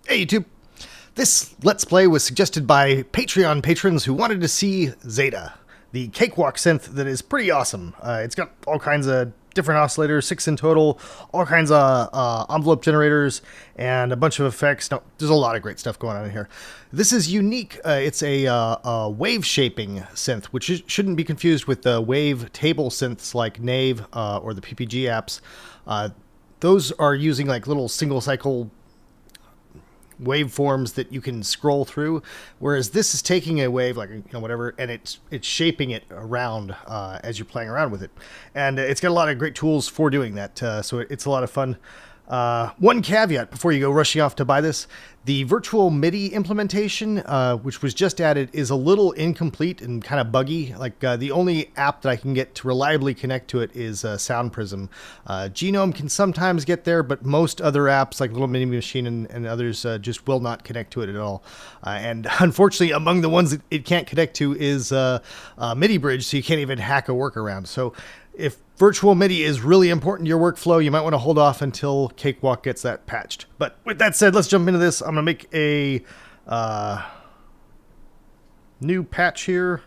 Hey YouTube! This Let's Play was suggested by Patreon patrons who wanted to see Z3TA, the cakewalk synth that is pretty awesome. It's got all kinds of different oscillators, 6 in total, all kinds of envelope generators, and a bunch of effects. No, there's a lot of great stuff going on in here. This is unique. It's a wave shaping synth, which shouldn't be confused with the wave table synths like Nave or the PPG apps. Those are using like little single cycle waveforms that you can scroll through, whereas this is taking a wave like whatever, and it's shaping it around as you're playing around with it, and it's got a lot of great tools for doing that. So it's a lot of fun. One caveat before you go rushing off to buy this: the virtual MIDI implementation, which was just added, is a little incomplete and kind of buggy. Like the only app that I can get to reliably connect to it is Sound Prism. Genome can sometimes get there, but most other apps like Little Mini Machine and others just will not connect to it at all. And unfortunately, among the ones that it can't connect to is MIDI Bridge, so you can't even hack a workaround. So if virtual MIDI is really important to your workflow, you might want to hold off until Cakewalk gets that patched. But with that said, let's jump into this. I'm going to make a new patch here.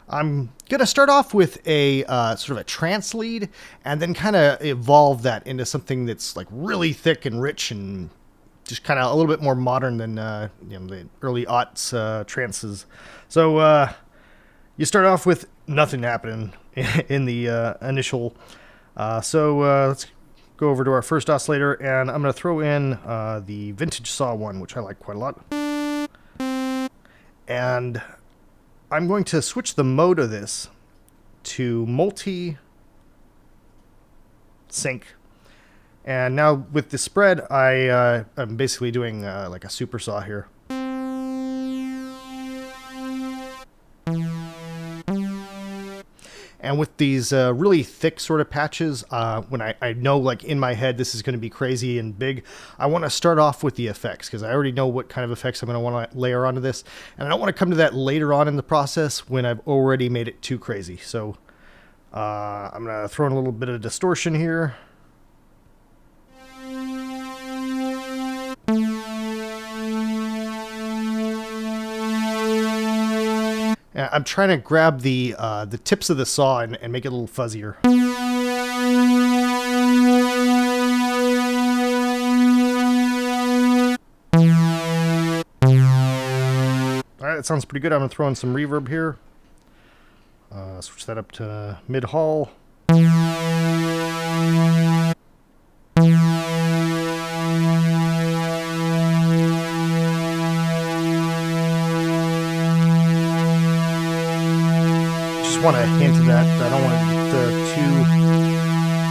I'm going to start off with a sort of a trance lead, and then kind of evolve that into something that's like really thick and rich and just kind of a little bit more modern than the early aughts trances. So you start off with nothing happening in the initial. So let's go over to our first oscillator, and I'm going to throw in the vintage saw one, which I like quite a lot. And I'm going to switch the mode of this to multi-sync. And now with the spread, I'm basically doing like a super saw here. And with these really thick sort of patches, when I know like in my head this is going to be crazy and big, I want to start off with the effects, because I already know what kind of effects I'm going to want to layer onto this. And I don't want to come to that later on in the process when I've already made it too crazy. So I'm going to throw in a little bit of distortion here. I'm trying to grab the tips of the saw and make it a little fuzzier. Alright, that sounds pretty good. I'm going to throw in some reverb here. Switch that up to mid-hall. Want to hint at that, but I don't want it too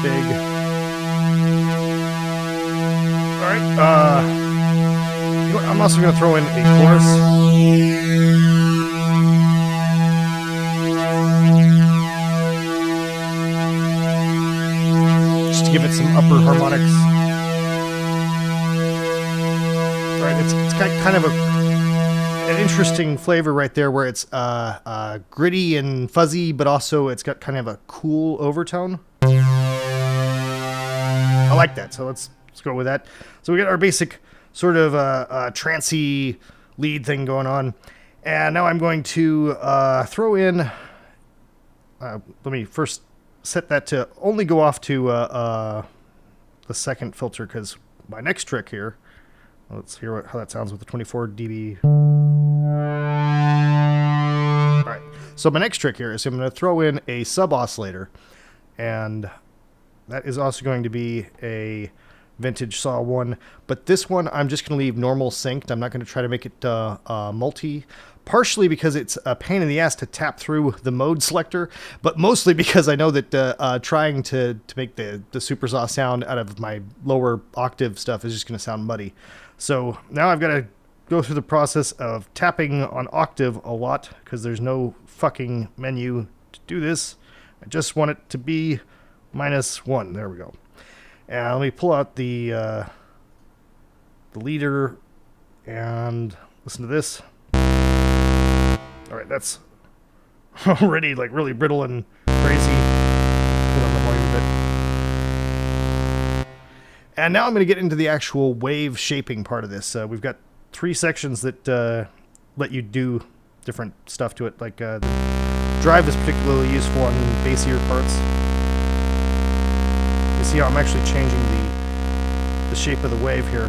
big. Alright, you know what? I'm also going to throw in a chorus. Just to give it some upper harmonics. Alright, it's kind of an interesting flavor right there, where it's gritty and fuzzy, but also it's got kind of a cool overtone. I like that, so let's go with that. So we got our basic sort of trancey lead thing going on, and now I'm going to throw in. Let me first set that to only go off to the second filter, because my next trick here. Let's hear how that sounds with the 24 dB. Alright, so my next trick here is I'm going to throw in a sub-oscillator, and that is also going to be a vintage saw one, but this one I'm just going to leave normal synced. I'm not going to try to make it multi, partially because it's a pain in the ass to tap through the mode selector, but mostly because I know that trying to make the super saw sound out of my lower octave stuff is just going to sound muddy. So now I've got to go through the process of tapping on octave a lot, because there's no fucking menu to do this. I just want it to be -1. There we go. And let me pull out the leader and listen to this. All right, that's already like really brittle and crazy. Pull up the volume a bit. And now I'm going to get into the actual wave shaping part of this. We've got 3 sections that let you do different stuff to it. Like the drive is particularly useful on bassier parts. You see how I'm actually changing the shape of the wave here.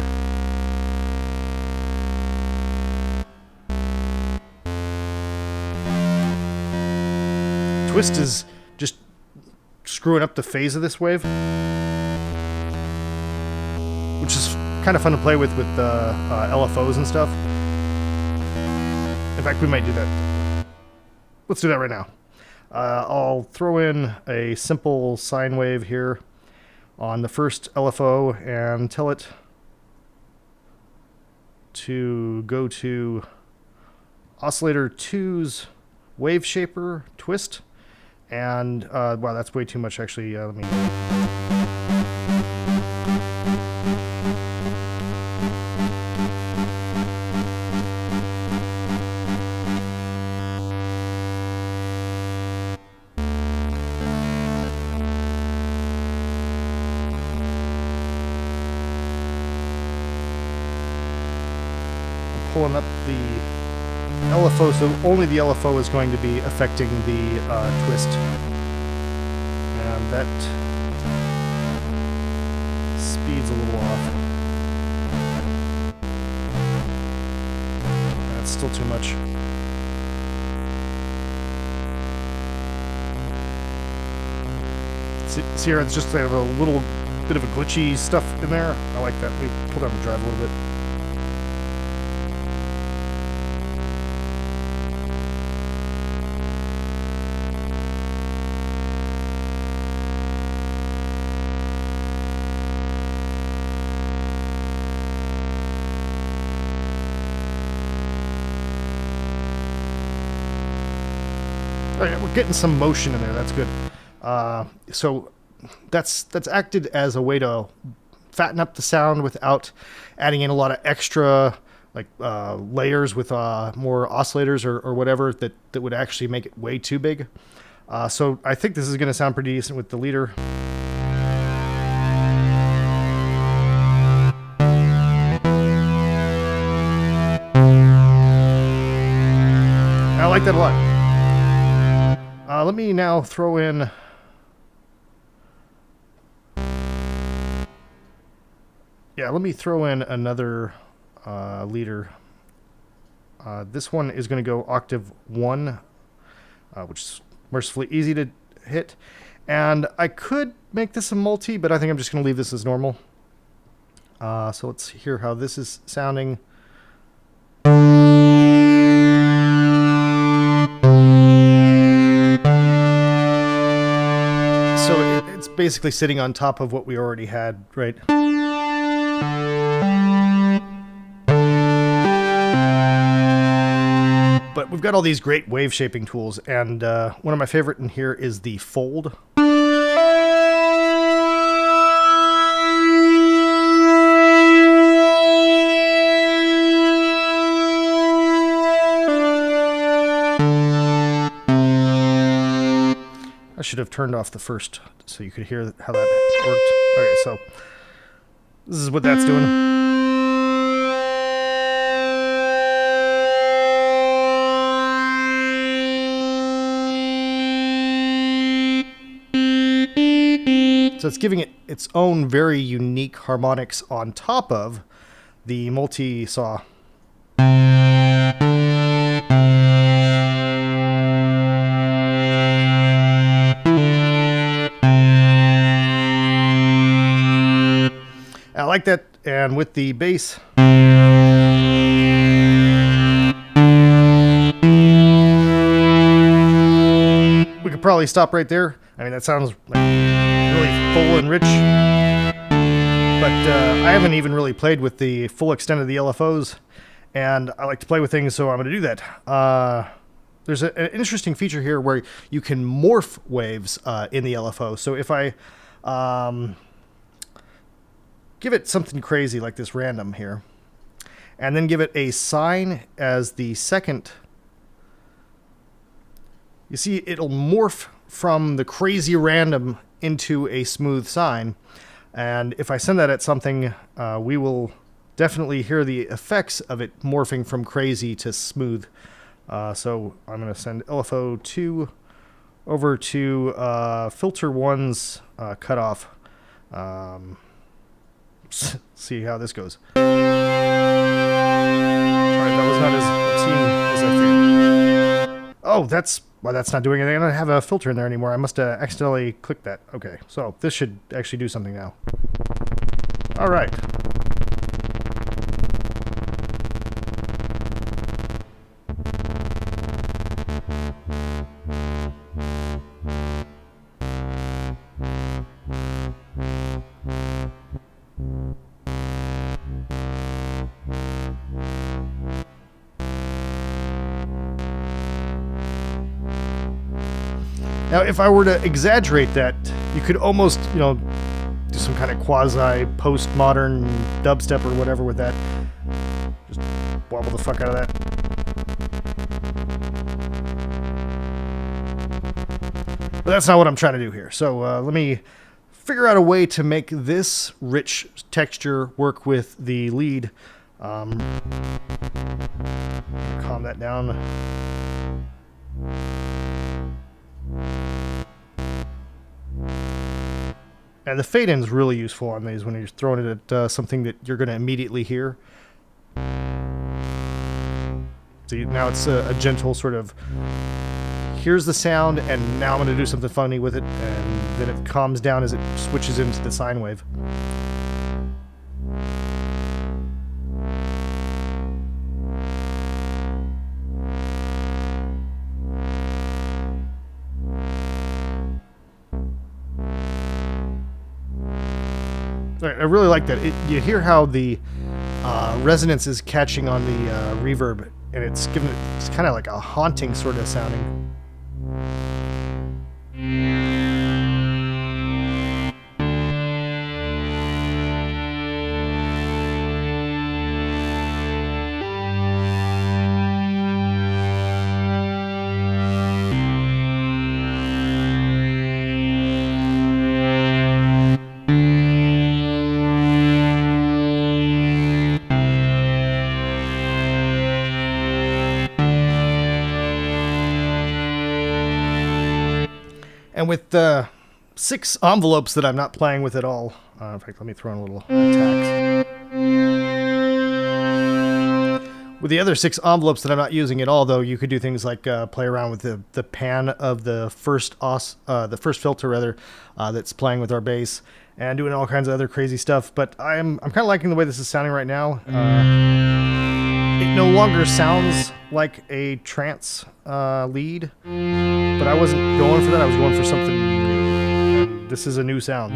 Twist is just screwing up the phase of this wave, which is kind of fun to play with LFOs and stuff. In fact, we might do that. Let's do that right now. I'll throw in a simple sine wave here on the first LFO and tell it to go to oscillator 2's wave shaper twist. And, wow, that's way too much, actually. Let me... Pulling up the LFO, so only the LFO is going to be affecting the twist. And that speed's a little off. That's still too much. See here, it's just a little bit of a glitchy stuff in there. I like that. Let me pull down the drive a little bit. All right, we're getting some motion in there. That's good. So that's acted as a way to fatten up the sound without adding in a lot of extra like layers with more oscillators or whatever that would actually make it way too big. So I think this is going to sound pretty decent with the leader. I like that a lot. Let me now throw in another leader. This one is going to go octave 1, which is mercifully easy to hit. And I could make this a multi, but I think I'm just going to leave this as normal. So let's hear how this is sounding. So it's basically sitting on top of what we already had, right? But we've got all these great wave shaping tools, and one of my favorite in here is the fold. I should have turned off the first so you could hear how that worked. Okay, so this is what that's doing. So it's giving it its own very unique harmonics on top of the multi-saw. I like that, and with the bass, we could probably stop right there. I mean, that sounds like really full and rich, but I haven't even really played with the full extent of the LFOs, and I like to play with things, so I'm going to do that. There's an interesting feature here where you can morph waves in the LFO. So if I give it something crazy like this random here, and then give it a sine as the second, you see it'll morph from the crazy random into a smooth sine. And if I send that at something, we will definitely hear the effects of it morphing from crazy to smooth. So I'm going to send LFO2 over to filter 1's cutoff. See how this goes. Alright, that was not as obscene as I feared. Oh, that's not doing anything. I don't have a filter in there anymore. I must have accidentally clicked that. Okay, so this should actually do something now. Alright. Now, if I were to exaggerate that, you could almost, do some kind of quasi-postmodern dubstep or whatever with that. Just wobble the fuck out of that. But that's not what I'm trying to do here. So let me figure out a way to make this rich texture work with the lead. Calm that down. And the fade-in is really useful on these when you're throwing it at something that you're going to immediately hear. See, now it's a gentle sort of, here's the sound, and now I'm going to do something funny with it, and then it calms down as it switches into the sine wave. I really like that. You hear how the resonance is catching on the reverb, and it's kind of like a haunting sort of sounding. And with 6 envelopes that I'm not playing with at all, in fact, let me throw in a little tax. With the other 6 envelopes that I'm not using at all, though, you could do things like play around with the pan of the first filter rather, that's playing with our bass, and doing all kinds of other crazy stuff. But I'm kind of liking the way this is sounding right now. It no longer sounds like a trance lead, but I wasn't going for that. I was going for something new. And this is a new sound.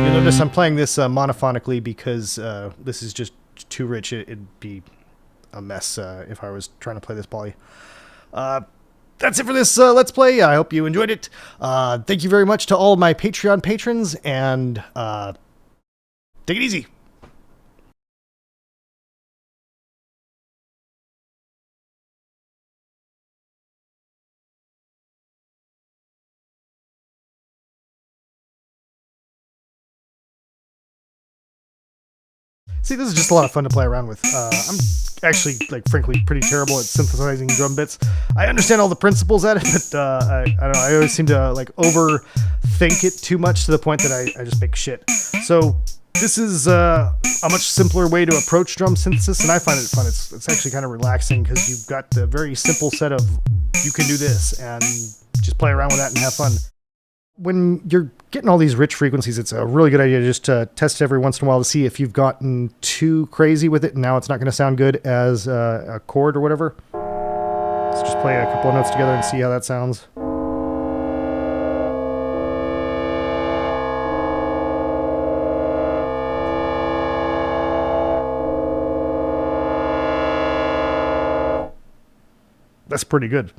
You'll notice I'm playing this monophonically because this is just too rich. It'd be a mess if I was trying to play this poly. That's it for this Let's Play. I hope you enjoyed it. Thank you very much to all of my Patreon patrons, and take it easy. See, this is just a lot of fun to play around with. I'm actually, frankly, pretty terrible at synthesizing drum bits. I understand all the principles at it, but I don't know. I always seem to overthink it too much to the point that I just make shit. So this is a much simpler way to approach drum synthesis, and I find it fun. It's actually kind of relaxing because you've got the very simple set of you can do this, and just play around with that and have fun. When you're getting all these rich frequencies, it's a really good idea just to test it every once in a while to see if you've gotten too crazy with it and now it's not going to sound good as a chord or whatever. Let's just play a couple of notes together and see how that sounds. That's pretty good.